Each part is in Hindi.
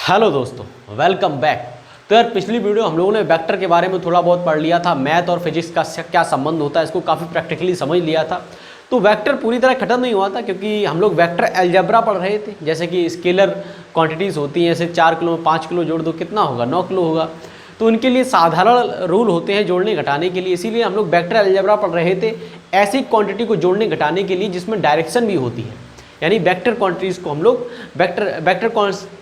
हेलो दोस्तों, वेलकम बैक। तो यार पिछली वीडियो हम लोगों ने वेक्टर के बारे में थोड़ा बहुत पढ़ लिया था। मैथ और फिजिक्स का क्या संबंध होता है इसको काफ़ी प्रैक्टिकली समझ लिया था। तो वेक्टर पूरी तरह खत्म नहीं हुआ था क्योंकि हम लोग वेक्टर अलजेब्रा पढ़ रहे थे। जैसे कि स्केलर क्वांटिटीज़ होती हैं, जैसे 4 किलो में 5 किलो जोड़ दो कितना होगा, 9 किलो होगा। तो उनके लिए साधारण रूल होते हैं जोड़ने घटाने के लिए, इसीलिए हम लोग वेक्टर अलजेब्रा पढ़ रहे थे ऐसी क्वांटिटी को जोड़ने घटाने के लिए जिसमें डायरेक्शन भी होती है। यानी वेक्टर क्वांटिटीज़ को हम लोग वेक्टर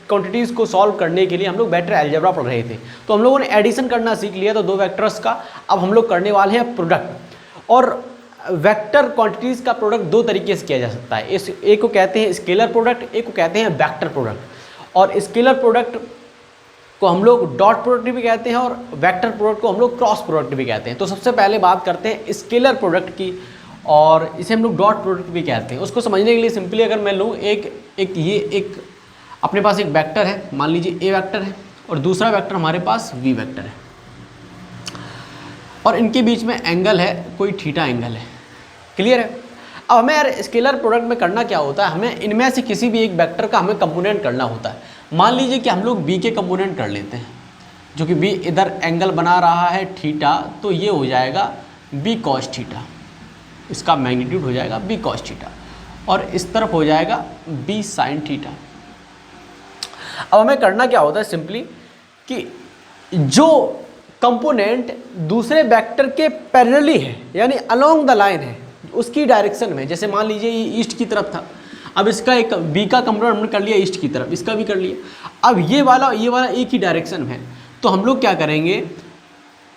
क्वांटिटीज़ को सॉल्व करने के लिए हम लोग वेक्टर अलजेब्रा पढ़ रहे थे। तो हम लोगों ने एडिशन करना सीख लिया था दो वेक्टर्स का। अब हम लोग करने वाले हैं प्रोडक्ट। और वेक्टर क्वांटिटीज़ का प्रोडक्ट दो तरीके से किया जा सकता है। एक को कहते हैं स्केलर प्रोडक्ट, एक को कहते हैं वेक्टर प्रोडक्ट। और स्केलर प्रोडक्ट को हम लोग डॉट प्रोडक्ट भी कहते हैं और वेक्टर प्रोडक्ट को हम लोग क्रॉस प्रोडक्ट भी कहते हैं। तो सबसे पहले बात करते हैं स्केलर प्रोडक्ट की, और इसे हम लोग डॉट प्रोडक्ट भी कहते हैं। उसको समझने के लिए सिंपली अगर मैं लूँ एक अपने पास एक वेक्टर है, मान लीजिए ए वेक्टर है, और दूसरा वेक्टर हमारे पास वी वेक्टर है, और इनके बीच में एंगल है, कोई थीटा एंगल है। क्लियर है? अब हमें यार स्केलर प्रोडक्ट में करना क्या होता है, हमें इनमें से किसी भी एक वेक्टर का हमें कंपोनेंट करना होता है। मान लीजिए कि हम लोग बी के कंपोनेंट कर लेते हैं, जो कि बी इधर एंगल बना रहा है थीटा, तो ये हो जाएगा बी कॉस थीटा। इसका मैग्नीट्यूड हो जाएगा बी कॉस थीटा, और इस तरफ हो जाएगा बी साइन थीटा। अब हमें करना क्या होता है सिंपली कि जो कंपोनेंट दूसरे वेक्टर के पैरेलली है, यानी अलोंग द लाइन है, उसकी डायरेक्शन में, जैसे मान लीजिए ये ईस्ट की तरफ था, अब इसका एक बी का कंपोनेंट हमने कर लिया ईस्ट की तरफ, इसका भी कर लिया। अब ये वाला एक ही डायरेक्शन में है, तो हम लोग क्या करेंगे,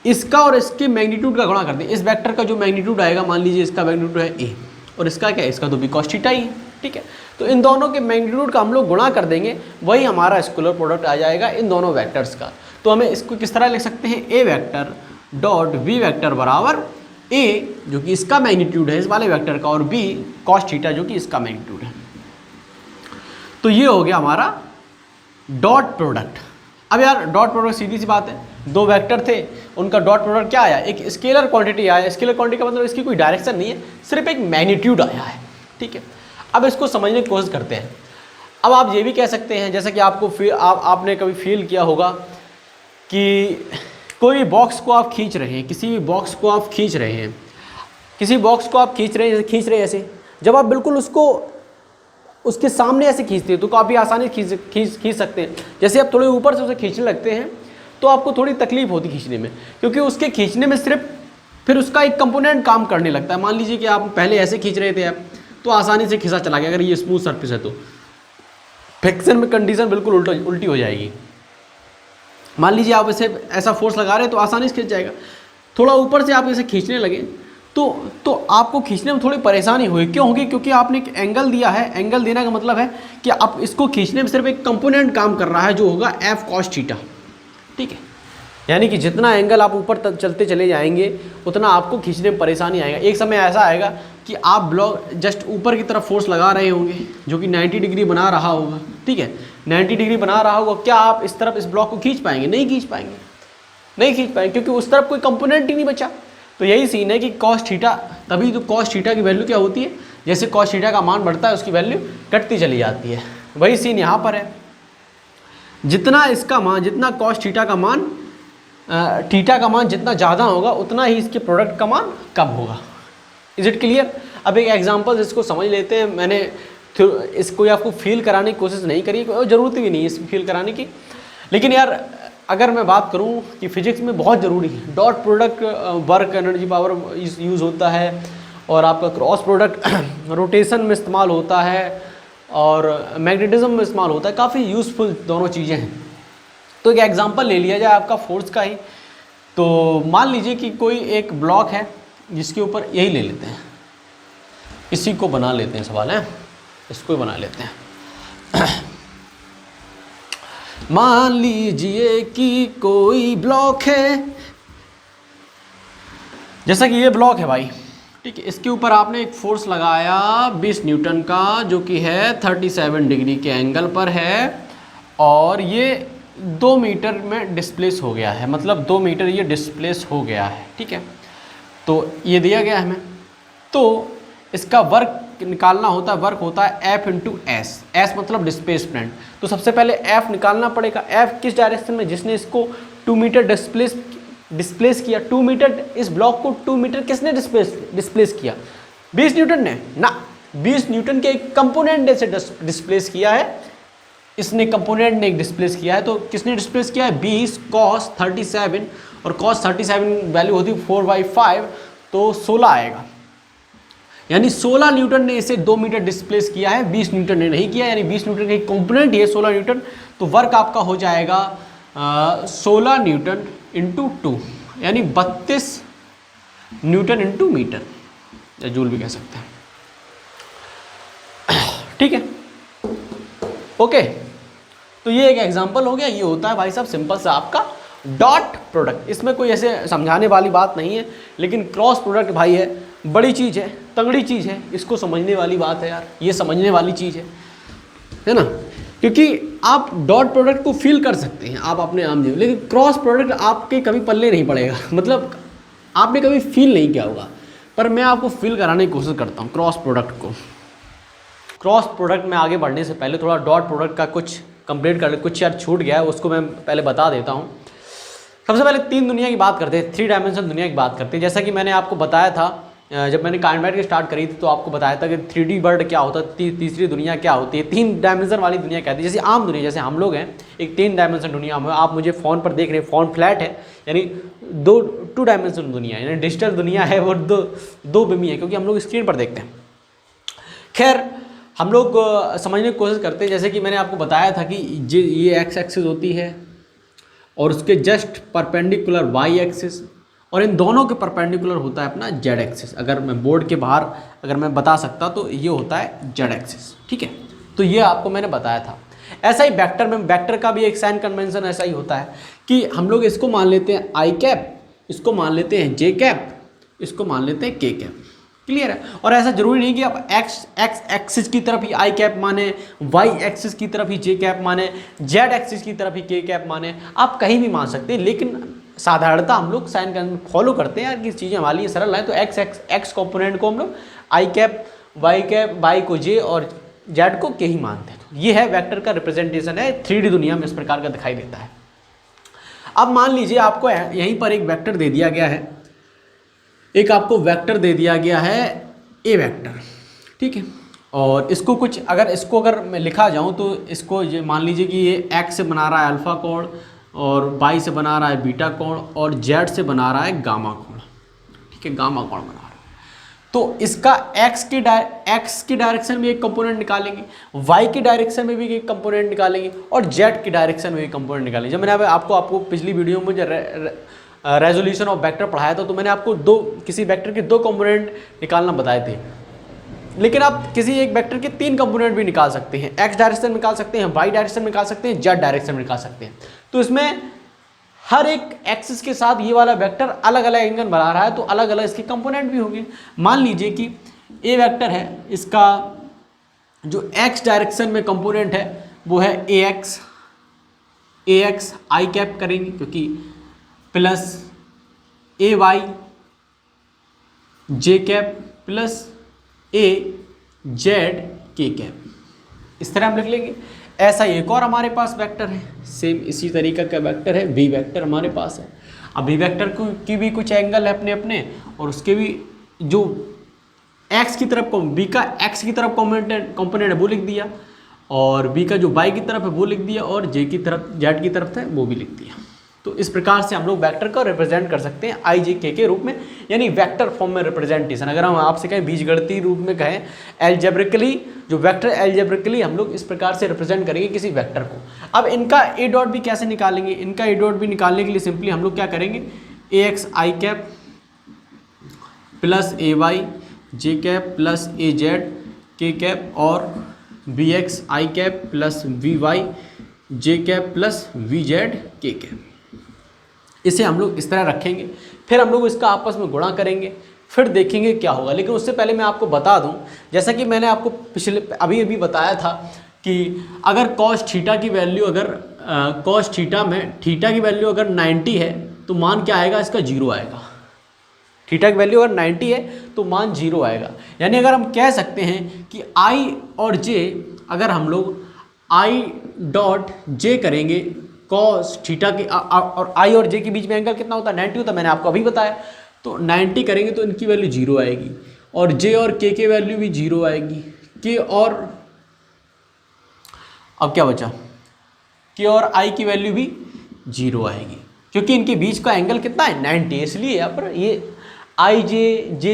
इसका और इसके मैग्नीट्यूड का गुणा कर दें। इस वेक्टर का जो मैग्नीट्यूड आएगा, मान लीजिए इसका मैग्नीट्यूड है ए, और इसका क्या है, इसका तो बी कॉस थीटा ही है। ठीक है, तो इन दोनों के मैग्नीट्यूड का हम लोग गुणा कर देंगे, वही हमारा स्केलर प्रोडक्ट आ जाएगा इन दोनों वेक्टर्स का। तो हमें इसको किस तरह लिख सकते हैं, A vector dot B vector बराबर ए, जो कि इसका मैग्नीट्यूड है इस वाले वेक्टर का, और बी कॉस थीटा जो कि इसका मैग्नीट्यूड है। तो ये हो गया हमारा डॉट प्रोडक्ट। अब यार डॉट प्रोडक्ट सीधी सी बात है, दो वेक्टर थे, उनका डॉट प्रोडक्ट क्या आया, एक स्केलर क्वांटिटी आया। स्केलर क्वांटिटी का मतलब इसकी कोई डायरेक्शन नहीं है, सिर्फ एक मैग्नीट्यूड आया है। ठीक है, अब इसको समझने की कोशिश करते हैं। अब आप ये भी कह सकते हैं, जैसा कि आपने कभी फील किया होगा कि कोई बॉक्स को आप खींच रहे हैं, किसी भी बॉक्स को आप खींच रहे हैं, किसी बॉक्स को आप खींच रहे हैं ऐसे, जब आप बिल्कुल उसको उसके सामने ऐसे खींचते हैं तो काफ़ी आसानी खींच सकते हैं। जैसे आप थोड़े ऊपर से उसे खींचने लगते हैं तो आपको थोड़ी तकलीफ होती खींचने में, क्योंकि उसके खींचने में सिर्फ फिर उसका एक कंपोनेंट काम करने लगता है। मान लीजिए कि आप पहले ऐसे खींच रहे थे आप, तो आसानी से खिंचा चला गया, अगर ये स्मूथ सरफेस है तो फ्रिक्शन में कंडीशन बिल्कुल उल्टी हो जाएगी। मान लीजिए आप इसे ऐसा फोर्स लगा रहे हैं तो आसानी से खिंच जाएगा। थोड़ा ऊपर से आप इसे खींचने लगे तो आपको खींचने में थोड़ी परेशानी हुई। क्यों होगी? क्योंकि आपने एक एंगल दिया है। एंगल देने का मतलब है कि आप इसको खींचने में सिर्फ एक कंपोनेंट काम कर रहा है, जो होगा एफ कॉस थीटा। ठीक है, यानी कि जितना एंगल आप ऊपर चलते चले जाएंगे उतना आपको खींचने में परेशानी आएगा। एक समय ऐसा आएगा कि आप ब्लॉक जस्ट ऊपर की तरफ फोर्स लगा रहे होंगे, जो कि 90 डिग्री बना रहा होगा। ठीक है, 90 डिग्री बना रहा होगा, क्या आप इस तरफ इस ब्लॉक को खींच पाएंगे? नहीं खींच पाएंगे, क्योंकि उस तरफ कोई कंपोनेंट ही नहीं बचा। तो यही सीन है कि कॉस थीटा, तभी तो कॉस थीटा की वैल्यू क्या होती है, जैसे कॉस थीटा का मान बढ़ता है उसकी वैल्यू घटती चली जाती है। वही सीन यहाँ पर है, जितना कॉस थीटा का मान जितना ज़्यादा होगा उतना ही इसके प्रोडक्ट का मान कम होगा। Is it clear? अब एक एग्जांपल इसको समझ लेते हैं। मैंने इसको आपको फील कराने की कोशिश नहीं करी, और ज़रूरत भी नहीं है इसको फील कराने की। लेकिन यार अगर मैं बात करूं कि फिजिक्स में बहुत ज़रूरी है, dot product work energy power use होता है, और आपका क्रॉस प्रोडक्ट रोटेशन में इस्तेमाल होता है, और मैग्नेटिज्म में इस्तेमाल होता है। काफ़ी यूज़फुल दोनों चीज़ें हैं। तो एक एग्जांपल ले लिया जाए आपका फोर्स का ही। तो मान लीजिए कि कोई एक ब्लॉक है जिसके ऊपर यही ले लेते हैं, इसी को बना लेते हैं, सवाल है इसको ही बना लेते हैं। मान लीजिए कि कोई ब्लॉक है, जैसा कि ये ब्लॉक है भाई। ठीक है, इसके ऊपर आपने एक फोर्स लगाया 20 न्यूटन का, जो कि है 37 डिग्री के एंगल पर है, और ये 2 मीटर में डिस्प्लेस हो गया है, मतलब 2 मीटर ये डिस्प्लेस हो गया है। ठीक है, तो ये दिया गया है हमें। तो इसका वर्क निकालना होता है, वर्क होता है एफ इंटू एस, एस मतलब डिस्प्लेसमेंट। तो सबसे पहले एफ निकालना पड़ेगा, एफ किस डायरेक्शन में, जिसने इसको 2 मीटर डिस्प्लेस किया, 2 मीटर, इस ब्लॉक को 2 मीटर किसने डिस्प्लेस किया, 20 न्यूटन ने ना, 20 न्यूटन के एक कंपोनेंट ने से डिस्प्लेस किया है, इसने कंपोनेंट ने एक डिस्प्लेस किया है। तो किसने डिस्प्लेस किया है, 20 cos 37, और cos 37 वैल्यू होती है 4/5, तो 16 आएगा, यानी 16 न्यूटन ने इसे 2 मीटर डिस्प्लेस किया है, 20 न्यूटन ने नहीं किया, यानी 20 न्यूटन का कंपोनेंट ये 16 न्यूटन। तो वर्क आपका हो जाएगा 16 न्यूटन इंटू 2, यानी 32 न्यूटन इंटू मीटर, या जूल भी कह सकते हैं। ठीक है, ओके। तो ये एक एग्जांपल हो गया, ये होता है भाई साहब सिंपल सा आपका डॉट प्रोडक्ट। इसमें कोई ऐसे समझाने वाली बात नहीं है, लेकिन क्रॉस प्रोडक्ट भाई है, बड़ी चीज़ है, तगड़ी चीज़ है, इसको समझने वाली बात है यार, ये समझने वाली चीज़ है ना, क्योंकि आप डॉट प्रोडक्ट को फील कर सकते हैं आप अपने आप में, लेकिन क्रॉस प्रोडक्ट आपके कभी पल्ले नहीं पड़ेगा, मतलब आपने कभी फील नहीं किया होगा, पर मैं आपको फील कराने की कोशिश करता हूँ क्रॉस प्रोडक्ट को। क्रॉस प्रोडक्ट में आगे बढ़ने से पहले थोड़ा डॉट प्रोडक्ट का कुछ कंप्लीट कर ले, कुछ यार छूट गया है, उसको मैं पहले बता देता हूँ। सबसे पहले 3 दुनिया की बात करते हैं, 3 डायमेंशन दुनिया की बात करते हैं। जैसा कि मैंने आपको बताया था, जब मैंने काइनेमैटिक स्टार्ट करी थी तो आपको बताया था कि 3D वर्ल्ड क्या होता है, तीसरी दुनिया क्या होती है, 3 डायमेंशन वाली दुनिया कहती है। जैसे आम दुनिया, जैसे हम लोग हैं, एक 3 डायमेंशन दुनिया में, आप मुझे फ़ोन पर देख रहे हैं, फ़ोन फ्लैट है, यानी 2 डायमेंशन दुनिया है, यानी डिजिटल दुनिया है, वो दो बिमी है, क्योंकि हम लोग स्क्रीन पर देखते हैं। खैर, हम लोग समझने की कोशिश करते हैं, जैसे कि मैंने आपको बताया था कि ये एक्स एक्सिस होती है और उसके जस्ट परपेंडिकुलर वाई एक्सिस, और इन दोनों के परपेंडिकुलर होता है अपना जेड एक्सिस। अगर मैं बोर्ड के बाहर अगर मैं बता सकता तो ये होता है जेड एक्सिस, ठीक है। तो ये आपको मैंने बताया था। ऐसा ही वेक्टर में, वेक्टर का भी एक साइन कन्वेंशन ऐसा ही होता है कि हम लोग इसको मान लेते हैं आई कैप, इसको मान लेते हैं जे कैप, इसको मान लेते हैं के कैप। क्लियर है। और ऐसा जरूरी नहीं कि आप एक्स एक्सिस की तरफ ही आई कैप माने, वाई एक्सिस की तरफ ही जे कैप माने, जेड एक्सिस की तरफ ही के कैप माने, आप कहीं भी मान सकते हैं। लेकिन साधारणतः हम लोग साइन का फॉलो करते हैं यार कि चीज़ें हमारे लिए सरल हैं, तो एक्स कंपोनेंट को हम लोग आई कैप, वाई को जे और जेड को के ही मानते हैं। तो ये है वेक्टर का रिप्रेजेंटेशन है, 3D दुनिया में इस प्रकार का दिखाई देता है। अब मान लीजिए आपको यहीं पर एक वेक्टर दे दिया गया है, एक आपको वेक्टर दे दिया गया है ए वेक्टर, ठीक है। और इसको कुछ अगर मैं लिखा जाऊं तो इसको ये मान लीजिए कि ये एक्स से बना रहा है अल्फा कोण, और वाई से बना रहा है बीटा कोण, और जेड से बना रहा है गामा कोण, ठीक है, गामा कोण बना रहा है। तो इसका एक्स की डायरेक्शन में एक कंपोनेंट निकालेंगे, वाई की डायरेक्शन में भी एक कंपोनेंट निकालेंगे, और जेड की डायरेक्शन में एक कंपोनेंट निकालेंगे। जब मैंने आपको पिछली वीडियो में जो रेजोल्यूशन ऑफ वेक्टर पढ़ाया था, तो मैंने आपको किसी वेक्टर के 2 कंपोनेंट निकालना बताए थे। लेकिन आप किसी एक वेक्टर के 3 कंपोनेंट भी निकाल सकते हैं, एक्स डायरेक्शन में निकाल सकते हैं, वाई डायरेक्शन में निकाल सकते हैं, जेड डायरेक्शन में निकाल सकते हैं। तो इसमें हर एक एक्सिस के साथ ये वाला वेक्टर अलग अलग एंगल बना रहा है, तो अलग अलग इसके कंपोनेंट भी होंगे। मान लीजिए कि ए वेक्टर है, इसका जो एक्स डायरेक्शन में कंपोनेंट है वो है ए एक्स आई कैप करेंगे, क्योंकि plus A Y J cap plus A Z के कैप, इस तरह हम लिख लेंगे। ऐसा एक और हमारे पास वेक्टर है, सेम इसी तरीके का वेक्टर है, वी वेक्टर हमारे पास है। अब वी वेक्टर की भी कुछ एंगल है अपने अपने, और उसके भी जो एक्स की तरफ बी का एक्स की तरफ कंपोनेंट है वो लिख दिया, और बी का जो वाई की तरफ है वो लिख दिया, और जे की तरफ जेड की तरफ है वो भी लिख दिया। तो इस प्रकार से हम लोग वेक्टर को रिप्रेजेंट कर सकते हैं आई जे के रूप में, यानी वेक्टर फॉर्म में रिप्रेजेंटेशन। अगर हम आपसे कहें बीजगणितीय रूप में कहें, एल्जेब्रिकली जो वेक्टर एल्जेब्रिकली हम लोग इस प्रकार से रिप्रेजेंट करेंगे किसी वेक्टर को। अब इनका ए डॉट भी कैसे निकालेंगे, इनका ए डॉट भी निकालने के लिए सिंपली हम लोग क्या करेंगे, A x I cap plus A Y J cap plus A Z के कैप, और B x I cap plus we Y J cap plus V Z के कैप। इसे हम लोग इस तरह रखेंगे, फिर हम लोग इसका आपस में गुणा करेंगे, फिर देखेंगे क्या होगा। लेकिन उससे पहले मैं आपको बता दूं, जैसा कि मैंने आपको अभी बताया था कि अगर कॉस थीटा की वैल्यू कॉस थीटा में थीटा की वैल्यू अगर 90 है तो मान क्या आएगा, इसका 0 आएगा। थीटा की वैल्यू अगर 90 है तो मान 0 आएगा। यानी अगर हम कह सकते हैं कि I और J, अगर हम लोग I डॉट J करेंगे कॉस थीटा के, और I और J के बीच में एंगल कितना होता है 90 होता है, मैंने आपको अभी बताया। तो 90 करेंगे तो इनकी वैल्यू 0 आएगी, और J और K की वैल्यू भी 0 आएगी। K और अब क्या बचा, K और I की वैल्यू भी 0 आएगी, क्योंकि इनके बीच का एंगल कितना है 90, इसलिए यहाँ पर ये I J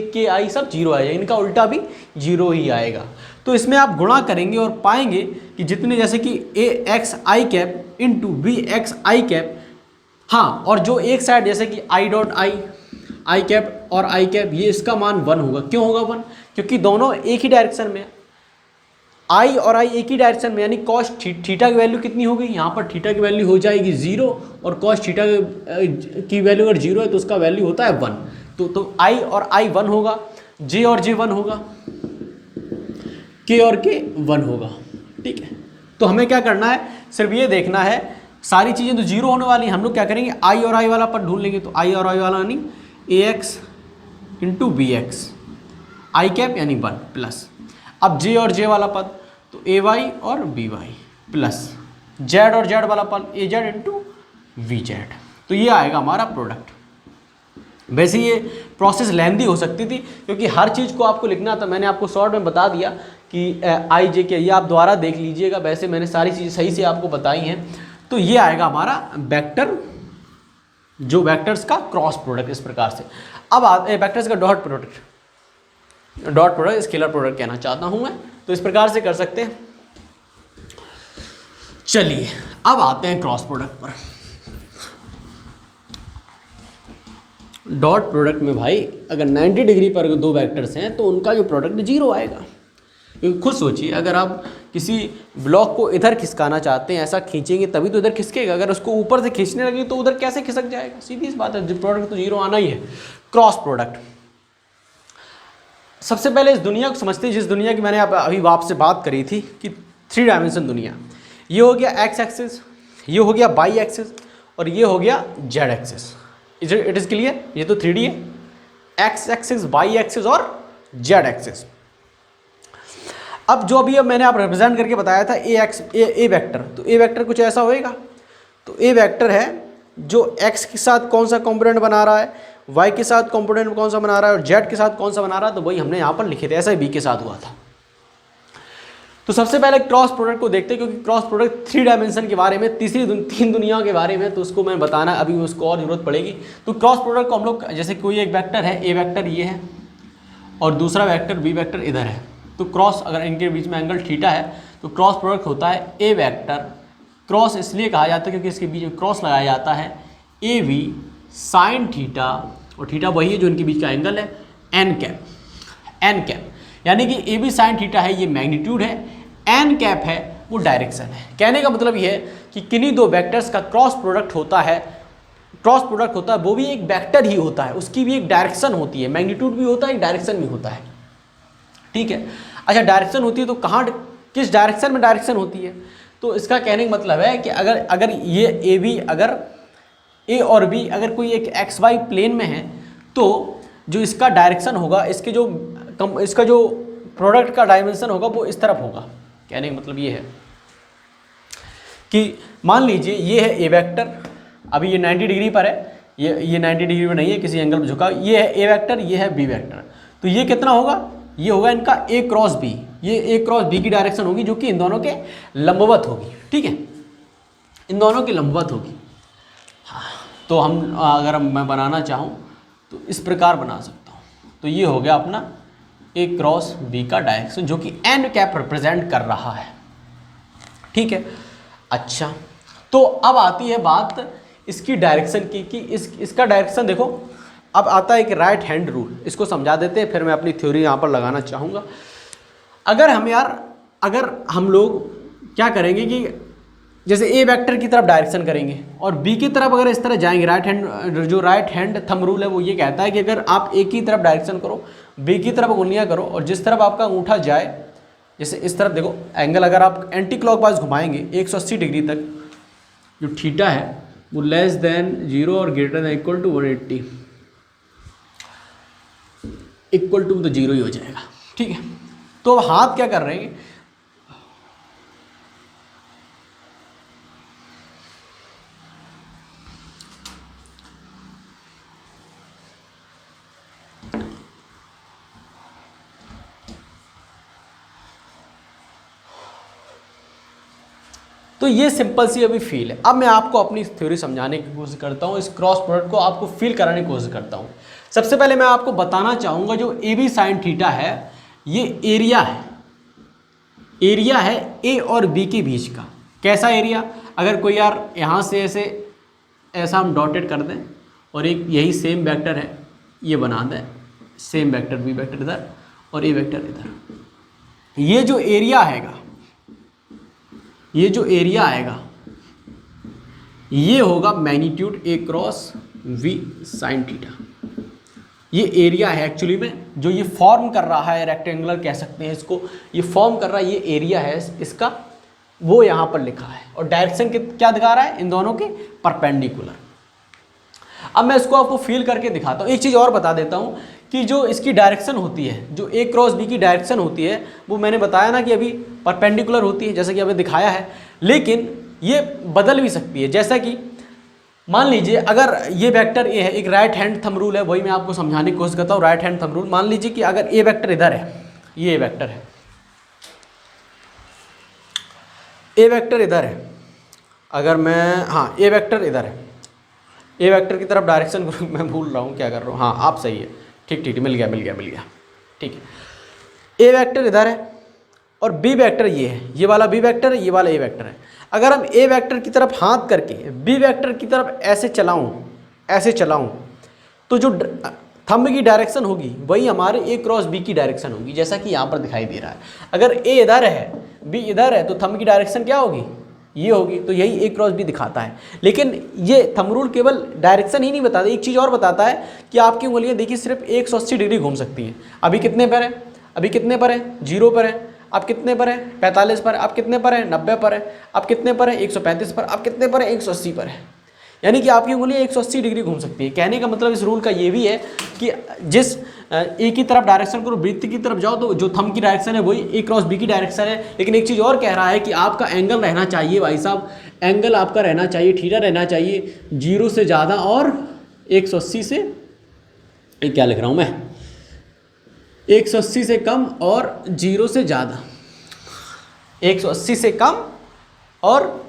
K I सब 0 आएगा, इनका उल्टा भी 0 ही आएगा। तो इसमें आप गुणा करेंगे और पाएंगे कि जितने, जैसे कि AX I cap into BX I cap, हाँ, और जो एक साइड जैसे कि I डॉट I कैप और I कैप, ये इसका मान 1 होगा। क्यों होगा 1? क्योंकि दोनों एक ही डायरेक्शन में है, I और I एक ही डायरेक्शन में, यानी कॉस थीटा की वैल्यू कितनी होगी, यहाँ पर थीटा की वैल्यू हो जाएगी 0, और कॉस थीटा की वैल्यू अगर 0 है तो उसका वैल्यू होता है 1। तो I और I 1 होगा, J और J 1 होगा, K और K 1 होगा। ठीक है, तो हमें क्या करना है, सिर्फ ये देखना है, सारी चीज़ें तो 0 होने वाली हैं। हम लोग क्या करेंगे, I और I वाला पद ढूंढ लेंगे। तो I और I वाला यानी AX into BX, I cap यानी 1 प्लस, अब J और J वाला पद तो AY और BY प्लस Z और Z वाला पद AZ इंटू VZ। तो ये आएगा हमारा प्रोडक्ट। वैसे ये प्रोसेस लेंदी हो सकती थी, क्योंकि हर चीज़ को आपको लिखना था। मैंने आपको शॉर्ट में बता दिया कि I J K, ये आप दोबारा देख लीजिएगा, वैसे मैंने सारी चीज़ें सही से आपको बताई हैं। तो ये आएगा हमारा वेक्टर, जो वेक्टर्स का क्रॉस प्रोडक्ट इस प्रकार से। अब वेक्टर्स का डॉट प्रोडक्ट स्केलर प्रोडक्ट कहना चाहता हूँ मैं, तो इस प्रकार से कर सकते हैं। चलिए अब आते हैं क्रॉस प्रोडक्ट पर। डॉट प्रोडक्ट में भाई अगर 90 डिग्री पर दो वेक्टर्स हैं तो उनका जो प्रोडक्ट 0 आएगा। क्योंकि खुद सोचिए, अगर आप किसी ब्लॉक को इधर खिसकाना चाहते हैं, ऐसा खींचेंगे तभी तो इधर खिसकेगा, अगर उसको ऊपर से खींचने लगे तो उधर कैसे खिसक जाएगा, सीधी सी बात है, प्रोडक्ट तो 0 आना ही है। क्रॉस प्रोडक्ट, सबसे पहले इस दुनिया को समझते हैं, जिस दुनिया की मैंने अभी आपसे बात करी थी कि 3 डायमेंशन दुनिया। ये हो गया एक्स एक्सिस, ये हो गया वाई एक्सिस, और ये हो गया Z axis. It is clear, ये तो 3D है, एक्स एक्सिस, वाई एक्सिस और जेड एक्सिस। अब जो अभी मैंने आप रिप्रेजेंट करके बताया था ए वेक्टर, तो ए वेक्टर कुछ ऐसा होएगा। तो ए वेक्टर है जो एक्स के साथ कौन सा कंपोनेंट बना रहा है, वाई के साथ कंपोनेंट कौन सा बना रहा है, और जेड के साथ कौन सा बना रहा है, तो वही हमने यहाँ पर लिखे थे। ऐसा ही बी के साथ हुआ था। तो सबसे पहले क्रॉस प्रोडक्ट को देखते हैं, क्योंकि क्रॉस प्रोडक्ट 3 डायमेंशन के बारे में, तीन दुनिया के बारे में, तो उसको मैं बताना अभी उसको और जरूरत पड़ेगी। तो क्रॉस प्रोडक्ट को हम लोग, जैसे कोई एक वेक्टर है, ए वेक्टर ये है और दूसरा वेक्टर बी वेक्टर इधर है, तो क्रॉस, अगर इनके बीच में एंगल थीटा है तो क्रॉस प्रोडक्ट होता है ए वेक्टर। क्रॉस इसलिए कहा जाता है क्योंकि इसके बीच में क्रॉस लगाया जाता है, ए वी साइन थीटा, और थीटा वही है जो इनके बीच का एंगल है, एन कैप। यानी कि ए बी साइन थीटा है, ये मैग्नीट्यूड है, एन कैप है वो डायरेक्शन है। कहने का मतलब ये है कि किन्हीं दो वेक्टर्स का क्रॉस प्रोडक्ट होता है, वो भी एक वेक्टर ही होता है, उसकी भी एक डायरेक्शन होती है, मैग्नीट्यूड भी होता है, एक डायरेक्शन भी होता है। ठीक है, अच्छा डायरेक्शन होती है तो कहाँ, किस डायरेक्शन में डायरेक्शन होती है, तो इसका कहने का मतलब है कि अगर ये ए बी, अगर ए और बी अगर कोई एक एक्स वाई प्लेन में है, तो जो इसका डायरेक्शन होगा, इसका जो प्रोडक्ट का डायमेंशन होगा वो इस तरफ होगा। कहने का मतलब ये है कि मान लीजिए ये है ए वेक्टर, अभी ये 90 डिग्री पर है, ये 90 डिग्री पर नहीं है, किसी एंगल पर झुका, ये है ए वेक्टर, ये है बी वेक्टर। तो ये कितना होगा, ये होगा इनका ए क्रॉस बी, ये ए क्रॉस बी की डायरेक्शन होगी, जो कि इन दोनों के लंबवत होगी। ठीक है, इन दोनों की लंबवत होगी। तो हम अगर मैं बनाना चाहूँ तो इस प्रकार बना सकता हूँ। तो ये हो गया अपना ए क्रॉस बी का डायरेक्शन, जो कि एन कैप रिप्रेजेंट कर रहा है। ठीक है, अच्छा तो अब आती है बात इसकी डायरेक्शन की, कि इसका डायरेक्शन देखो। अब आता है कि राइट हैंड रूल, इसको समझा देते हैं, फिर मैं अपनी थ्योरी यहाँ पर लगाना चाहूँगा। अगर हम लोग क्या करेंगे कि जैसे ए वेक्टर की तरफ डायरेक्शन करेंगे और बी की तरफ अगर इस तरह जाएंगे, राइट हैंड थंब रूल है वो ये कहता है कि अगर आप ए की तरफ डायरेक्शन करो, बी की तरफ उंगलियां करो, और जिस तरफ आपका अंगूठा जाए, जैसे इस तरफ देखो एंगल, अगर आप एंटी क्लॉकवाइज घुमाएंगे 180 डिग्री तक, जो थीटा है वो लेस देन 0 और greater than equal to 180, equal to तो जीरो ही हो जाएगा। ठीक है, तो अब हाथ क्या कर रहे हैं, तो ये सिंपल सी अभी फील है। अब मैं आपको अपनी थ्योरी समझाने की कोशिश करता हूँ, इस क्रॉस प्रोडक्ट को आपको फील कराने की कोशिश करता हूँ। सबसे पहले मैं आपको बताना चाहूँगा जो ए बी साइन थीटा है ये एरिया है, एरिया है ए और बी के बीच का। कैसा एरिया, अगर कोई यार यहाँ से ऐसे ऐसा हम डॉटेड कर दें और एक यही सेम वेक्टर है ये बना दें, सेम वेक्टर बी वेक्टर इधर और ए वेक्टर इधर, ये जो एरिया आएगा, ये जो एरिया आएगा ये होगा magnitude A cross B sine theta. ये एरिया है एक्चुअली में, जो ये फॉर्म कर रहा है, रेक्टेंगुलर कह सकते हैं इसको, ये फॉर्म कर रहा है, ये एरिया है इसका, वो यहाँ पर लिखा है। और डायरेक्शन क्या दिखा रहा है, इन दोनों के परपेंडिकुलर। अब मैं इसको आपको फील करके दिखाता हूँ। एक चीज़ और बता देता हूँ कि जो इसकी डायरेक्शन होती है, जो ए क्रॉस बी की डायरेक्शन होती है, वो मैंने बताया ना कि अभी परपेंडिकुलर होती है, जैसा कि अभी दिखाया है, लेकिन ये बदल भी सकती है। जैसा कि मान लीजिए अगर ये वेक्टर ए है, एक राइट हैंड थंब रूल है, वही मैं आपको समझाने की कोशिश करता हूँ, राइट हैंड थंब रूल। मान लीजिए कि अगर ए वेक्टर इधर है, ये ए वेक्टर है, ए वेक्टर इधर है, अगर मैं, हाँ ए वेक्टर इधर है, ए वेक्टर की तरफ डायरेक्शन मैं भूल रहा हूँ क्या कर रहा हूँ, हाँ आप सही है, ठीक ठीक मिल गया, ठीक है। ए वेक्टर इधर है और बी वेक्टर ये है, ये वाला बी वेक्टर है, ये वाला ए वेक्टर है। अगर हम ए वेक्टर की तरफ हाथ करके बी वेक्टर की तरफ ऐसे चलाऊं तो जो थंब की डायरेक्शन होगी वही हमारे ए क्रॉस बी की डायरेक्शन होगी, जैसा कि यहाँ पर दिखाई दे रहा है। अगर ए इधर है बी इधर है तो थंब की डायरेक्शन क्या होगी, ये होगी। तो यही ए क्रॉस बी दिखाता है। लेकिन ये थंब रूल केवल डायरेक्शन ही नहीं बताता, एक चीज़ और बताता है कि आपकी उंगलियाँ देखिए सिर्फ 180 डिग्री घूम सकती हैं। अभी कितने पर है, अभी कितने पर है, 0 पर है। आप कितने पर है, 45 पर। आप कितने पर है, 90 पर है। आप कितने पर है, 135 पर। आप कितने पर है, 180 पर है। यानी कि आपकी उंगलियाँ 180 डिग्री घूम सकती है। कहने का मतलब इस रूल का ये भी है कि जिस ए की तरफ डायरेक्शन करो, वृत्त की तरफ जाओ, तो जो थंब की डायरेक्शन है वही ए क्रॉस बी की डायरेक्शन है। लेकिन एक चीज़ और कह रहा है कि आपका एंगल रहना चाहिए भाई साहब, एंगल आपका रहना चाहिए, थीटा रहना चाहिए 0 से ज़्यादा और 180 से, क्या लिख रहा हूँ मैं, 180 से कम और 0 से ज़्यादा, 180 से कम और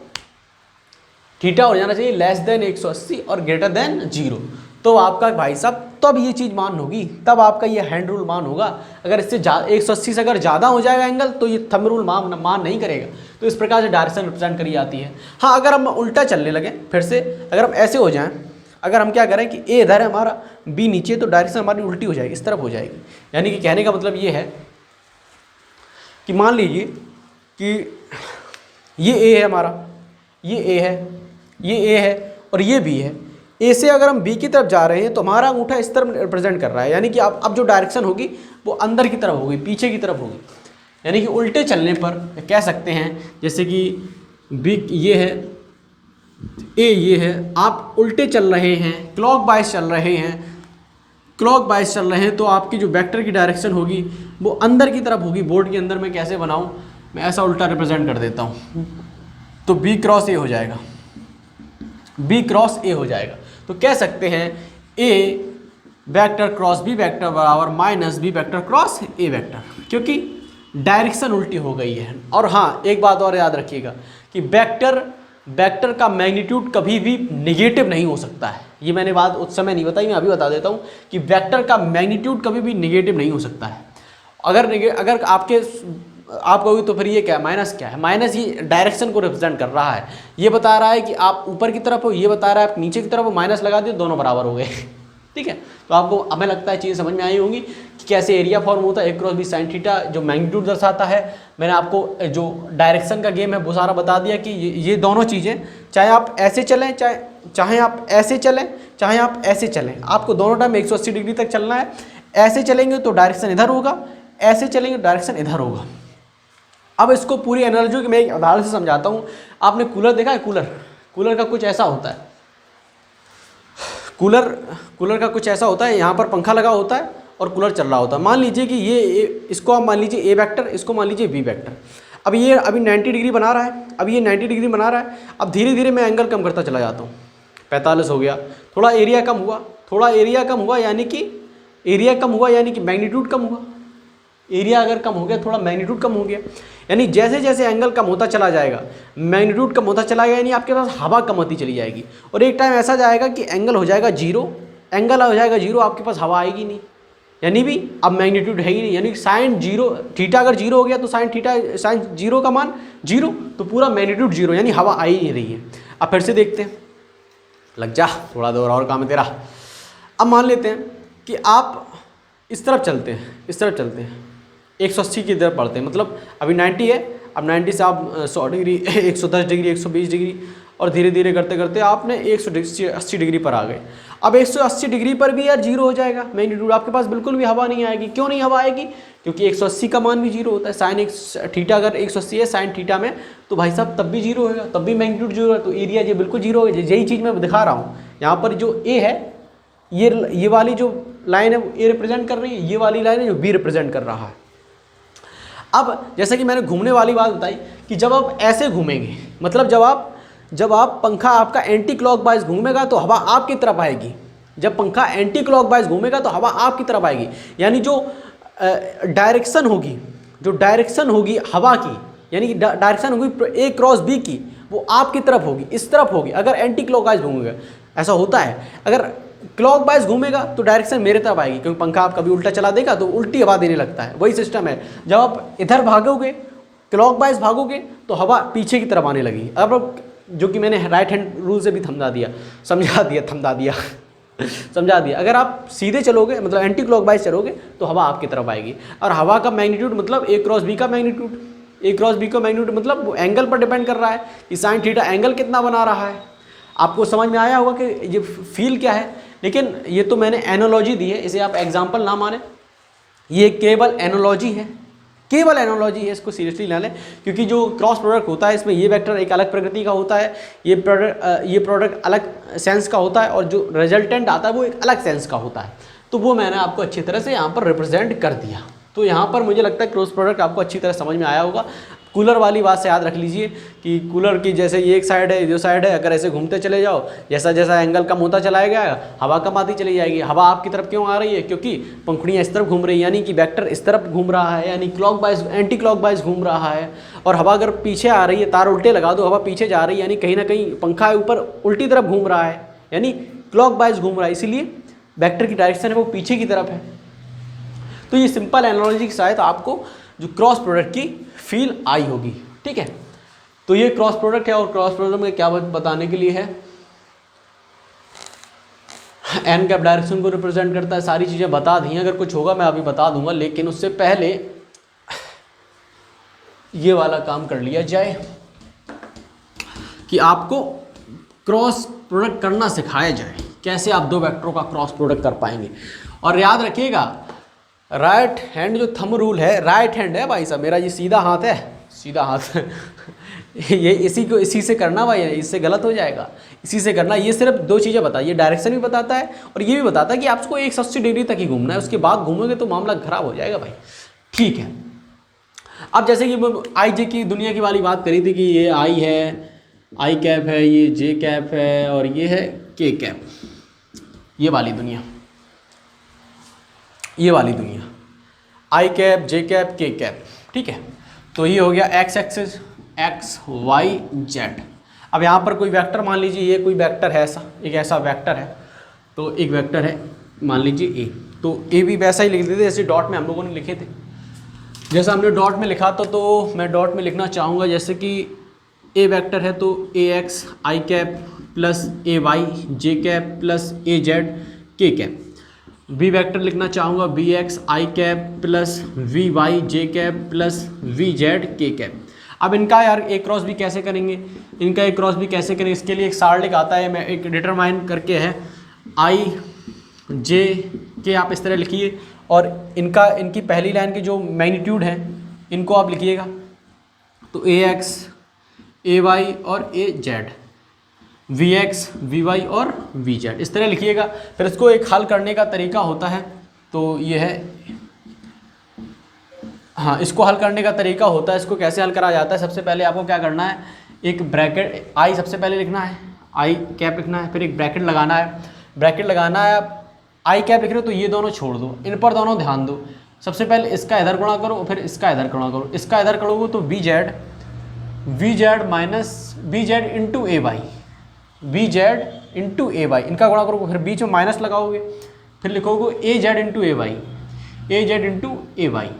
थीटा हो जाना चाहिए लेस देन 180 और ग्रेटर देन 0। तो आपका भाई साहब तब ये चीज़ मान होगी, तब आपका ये हैंड रूल मान होगा। अगर इससे 180 से अगर ज़्यादा हो जाएगा एंगल तो ये थंब रूल मान नहीं करेगा। तो इस प्रकार से डायरेक्शन रिप्रेजेंट करी जाती है। हाँ, अगर हम उल्टा चलने लगे फिर से, अगर हम ऐसे हो जाएं, अगर हम क्या करें कि ए इधर है हमारा, बी नीचे, तो डायरेक्शन हमारी उल्टी हो जाएगी, इस तरफ हो जाएगी। यानी कि कहने का मतलब ये है कि मान लीजिए कि ये ए है हमारा, ये ए है, ये ए है और ये बी है। ए से अगर हम बी की तरफ जा रहे हैं तो हमारा अंगूठा इस तरफ रिप्रेजेंट कर रहा है। यानी कि अब जो डायरेक्शन होगी वो अंदर की तरफ होगी, पीछे की तरफ होगी। यानी कि उल्टे चलने पर कह सकते हैं, जैसे कि बी ये है, ए ये है, आप उल्टे चल रहे हैं, क्लॉक वाइज चल रहे हैं, क्लॉक वाइज चल रहे हैं, तो आपकी जो वेक्टर की डायरेक्शन होगी वो अंदर की तरफ होगी। बोर्ड के अंदर मैं कैसे बनाऊं, मैं ऐसा उल्टा रिप्रेजेंट कर देता हूं, तो बी क्रॉस ए हो जाएगा, बी क्रॉस ए हो जाएगा। तो कह सकते हैं A vector cross B vector बराबर minus B vector cross A vector, क्योंकि डायरेक्शन उल्टी हो गई है। और हाँ, एक बात और याद रखिएगा कि वेक्टर का मैग्नीट्यूड कभी भी नेगेटिव नहीं हो सकता है। ये मैंने बात उस समय नहीं बताई, मैं अभी बता देता हूँ कि वेक्टर का मैग्नीट्यूड कभी भी नेगेटिव नहीं हो सकता है। अगर आप कहोगे तो फिर ये क्या है, माइनस क्या है, माइनस ये डायरेक्शन को रिप्रेजेंट कर रहा है। ये बता रहा है कि आप ऊपर की तरफ हो, ये बता रहा है आप नीचे की तरफ हो, माइनस लगा दिए, दोनों बराबर हो गए। ठीक है, तो आपको हमें लगता है चीज़ें समझ में आई होंगी कि कैसे एरिया फॉर्म होता है, ए क्रॉस बी साइन थीटा जो मैग्नीट्यूड दर्शाता है। मैंने आपको जो डायरेक्शन का गेम है वो सारा बता दिया कि ये दोनों चीज़ें, चाहे आप ऐसे चलें, चाहे आप ऐसे चलें, चाहे आप ऐसे चलें, आपको दोनों टाइम 180 डिग्री तक चलना है। ऐसे चलेंगे तो डायरेक्शन इधर होगा, ऐसे चलेंगे तो डायरेक्शन इधर होगा। अब इसको पूरी एनालॉजी की मैं एक उदाहरण से समझाता हूँ। आपने कूलर देखा है, कूलर का कुछ ऐसा होता है, कूलर का कुछ ऐसा होता है, यहाँ पर पंखा लगा होता है और कूलर चल रहा होता है। मान लीजिए कि इसको आप मान लीजिए ए वेक्टर, इसको मान लीजिए बी वेक्टर। अब ये अभी 90 डिग्री बना रहा है, अब ये 90 डिग्री बना रहा है। अब धीरे धीरे मैं एंगल कम करता चला जाता हूँ, 45 हो गया, थोड़ा एरिया कम हुआ, थोड़ा एरिया कम हुआ, यानी कि एरिया कम हुआ यानी कि मैग्नीट्यूड कम हुआ। एरिया अगर कम हो गया, थोड़ा मैग्नीट्यूड कम हो गया, यानी जैसे जैसे एंगल कम होता चला जाएगा, मैग्नीट्यूड कम होता चला जाएगा, यानी आपके पास हवा कम होती चली जाएगी। और एक टाइम ऐसा जाएगा कि एंगल हो जाएगा जीरो, एंगल हो जाएगा जीरो, आपके पास हवा आएगी नहीं, यानी भी अब मैग्नीट्यूड है ही नहीं। यानी साइन जीरो, थीटा अगर जीरो हो गया तो साइन जीरो का मान जीरो, तो पूरा मैग्नीट्यूड जीरो, यानी हवा आ ही नहीं रही है। अब फिर से देखते हैं, लग जा, थोड़ा देर और काम है तेरा। अब मान लेते हैं कि आप इस तरफ चलते हैं, इस तरफ चलते हैं, 180 की तरफ पढ़ते हैं, मतलब अभी 90 है, अब 90 से आप 100 डिग्री 110 डिग्री 120 डिग्री और धीरे धीरे करते करते आपने 180 डिग्री पर आ गए। अब 180 डिग्री पर भी यार जीरो हो जाएगा मैग्नीट्यूड, आपके पास बिल्कुल भी हवा नहीं आएगी। क्यों नहीं हवा आएगी? क्योंकि 180 का मान भी जीरो होता है। साइन थीटा अगर 180 है साइन थीटा में, तो भाई साहब तब भी जीरो होगा, तब भी मैग्नीट्यूड जीरो है, तो एरिया ये बिल्कुल जीरो होगा। यही चीज़ मैं दिखा रहा हूँ यहाँ पर। जो ए है, ये वाली जो लाइन है वो ए रिप्रेजेंट कर रही है, ये वाली लाइन है जो बी रिप्रेजेंट कर रहा है। अब जैसे कि मैंने घूमने वाली बात बताई कि जब आप ऐसे घूमेंगे, मतलब जब आप पंखा आपका एंटी क्लॉकवाइज घूमेगा तो हवा आपकी तरफ आएगी। जब पंखा एंटी क्लॉकवाइज घूमेगा तो हवा आपकी तरफ आएगी, यानी जो डायरेक्शन होगी हवा की, यानी कि डायरेक्शन होगी ए क्रॉस बी की, वो आपकी तरफ होगी, इस तरफ होगी। अगर एंटी क्लॉकवाइज घूमेगा, ऐसा होता है, अगर क्लॉकवाइज घूमेगा तो डायरेक्शन मेरे तरफ आएगी, क्योंकि पंखा आप कभी उल्टा चला देगा तो उल्टी हवा देने लगता है। वही सिस्टम है, जब आप इधर भागोगे, क्लॉकवाइज भागोगे तो हवा पीछे की तरफ आने लगी। अब जो कि मैंने राइट हैंड रूल से भी समझा दिया। अगर आप सीधे चलोगे, मतलब एंटी क्लॉकवाइज चलोगे, तो हवा आपकी तरफ आएगी। और हवा का मैग्नीट्यूड मतलब ए क्रॉस बी का मैग्नीट्यूड, मतलब वो एंगल पर डिपेंड कर रहा है कि साइन थीटा एंगल कितना बना रहा है। आपको समझ में आया होगा कि ये फील क्या है। लेकिन ये तो मैंने एनालॉजी दी है, इसे आप एग्जाम्पल ना माने, ये केवल एनालॉजी है, इसको सीरियसली ना लें। क्योंकि जो क्रॉस प्रोडक्ट होता है इसमें ये वेक्टर एक अलग प्रकृति का होता है, ये प्रोडक्ट अलग सेंस का होता है, और जो रिजल्टेंट आता है वो एक अलग सेंस का होता है। तो वो मैंने आपको अच्छी तरह से यहाँ पर रिप्रेजेंट कर दिया। तो यहाँ पर मुझे लगता है क्रॉस प्रोडक्ट आपको अच्छी तरह समझ में आया होगा। कूलर वाली बात से याद रख लीजिए कि कूलर की जैसे ये एक साइड है, जो साइड है, अगर ऐसे घूमते चले जाओ, जैसा जैसा एंगल कम होता चला जाएगा, हवा कम आती चली जाएगी। हवा आपकी तरफ क्यों आ रही है? क्योंकि पंखुड़ियाँ इस तरफ घूम रही है, यानी कि वेक्टर इस तरफ घूम रहा है, यानी क्लॉकवाइज एंटी क्लॉकवाइज घूम रहा है। और हवा अगर पीछे आ रही है, तार उल्टे लगा दो, हवा पीछे जा रही है, यानी कहीं ना कहीं पंखा ऊपर उल्टी तरफ घूम रहा है, यानी क्लॉकवाइज घूम रहा है, इसीलिए वेक्टर की डायरेक्शन है वो पीछे की तरफ है। तो ये सिंपल एनालॉजी की सहायता आपको जो क्रॉस प्रोडक्ट की फील आई होगी। ठीक है, तो ये क्रॉस प्रोडक्ट है, और क्रॉस प्रोडक्ट में क्या बताने के लिए है, एन कैप डायरेक्शन को रिप्रेजेंट करता है। सारी चीज़ें बता दी, अगर कुछ होगा मैं अभी बता दूंगा, लेकिन उससे पहले ये वाला काम कर लिया जाए कि आपको क्रॉस प्रोडक्ट करना सिखाया जाए, कैसे आप दो वेक्टरों का क्रॉस प्रोडक्ट कर पाएंगे। और याद रखिएगा, राइट हैंड जो थंब रूल है, राइट हैंड है भाई साहब, मेरा ये सीधा हाथ है, ये इसी से करना भाई, इससे गलत हो जाएगा, इसी से करना। ये सिर्फ दो चीज़ें बताइए, ये डायरेक्शन भी बताता है और ये भी बताता है कि आपको 180 डिग्री तक ही घूमना है, उसके बाद घूमोगे तो मामला खराब हो जाएगा भाई। ठीक है, अब जैसे कि आई जे की दुनिया की वाली बात करी थी कि ये आई है, आई कैप है, ये जे कैप है, और ये है के कैप, ये वाली दुनिया, i cap, j cap, k cap. ठीक है, तो ये हो गया x axis, x y z. अब यहाँ पर कोई वेक्टर मान लीजिए, ये कोई वेक्टर है, ऐसा वेक्टर है, तो एक वेक्टर है मान लीजिए ए, तो ए भी वैसा ही लिख देते जैसे डॉट में हम लोगों ने लिखे थे। जैसा हमने डॉट में लिखा था, तो मैं डॉट में लिखना चाहूँगा जैसे कि ए वेक्टर है तो A x I cap plus A Y J cap plus A Z के कैप। बी वेक्टर लिखना चाहूँगा B x I cap plus we Y J cap plus V Z के कैप। अब इनका यार ए क्रॉस बी कैसे करेंगे, इसके लिए एक सारलेख आता है, मैं एक डिटरमाइन करके है, आई जे के आप इस तरह लिखिए, और इनकी पहली लाइन की जो मैग्नीट्यूड है इनको आप लिखिएगा, तो ए एक्स ए वाई और A Z, we X V Y और वी जेड, इस तरह लिखिएगा। फिर इसको एक हल करने का तरीका होता है, तो ये है, हाँ इसको हल करने का तरीका होता है, इसको कैसे हल करा जाता है। सबसे पहले आपको क्या करना है, एक ब्रैकेट आई सबसे पहले लिखना है, आई कैप लिखना है, फिर एक ब्रैकेट लगाना है, ब्रैकेट लगाना है। आई कैप लिख रहे हो तो ये दोनों छोड़ दो, इन पर दोनों ध्यान दो। सबसे पहले इसका इधर गुणा करो, फिर इसका इधर गुणा करो। इसका इधर करोगे तो we Z minus V Z into A Y, V Z into A Y, इनका गुणा करोगे, फिर बीच में माइनस लगाओगे, फिर लिखोगे ए Z into A Y, A Z into A Y.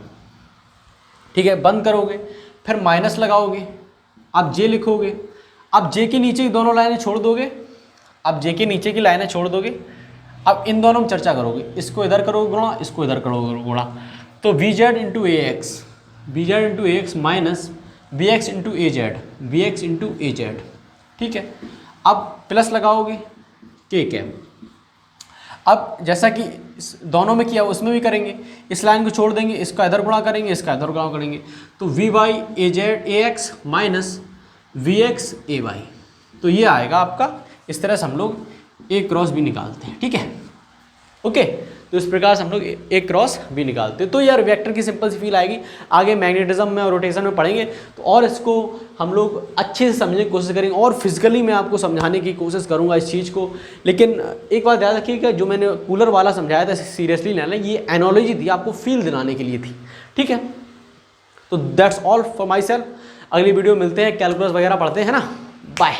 ठीक है, बंद करोगे, फिर माइनस लगाओगे, अब जे लिखोगे। अब जे के नीचे की दोनों लाइनें छोड़ दोगे, अब जे के नीचे की लाइनें छोड़ दोगे। अब इन दोनों में चर्चा करोगे, इसको इधर करोगे गुणा, इसको इधर करोगे गुणा, तो V Z into A x, B Z into A x minus B x into A Z, we x into A z. ठीक है, अब प्लस लगाओगे के कैप। अब जैसा कि दोनों में किया उसमें भी करेंगे, इस लाइन को छोड़ देंगे, इसका इधर गुणा करेंगे, इसका इधर गुणा करेंगे, तो B y A z A x minus B x A y. तो ये आएगा आपका। इस तरह से हम लोग ए क्रॉस बी निकालते हैं। ठीक है, ओके, तो इस प्रकार से हम लोग ए क्रॉस बी निकालते हैं। तो यार वेक्टर की सिंपल सी फील आएगी। आगे मैग्नेटिज्म में और रोटेशन में पढ़ेंगे तो और इसको हम लोग अच्छे से समझने की कोशिश करेंगे, और फिजिकली मैं आपको समझाने की कोशिश करूंगा इस चीज़ को। लेकिन एक बात याद रखिएगा, जो मैंने कूलर वाला समझाया था सीरियसली लेना, ये एनोलॉजी थी, आपको फील दिलाने के लिए थी। ठीक है, तो that's all for my self. अगली वीडियो मिलते हैं, कैलकुलस वगैरह पढ़ते हैं ना। बाय।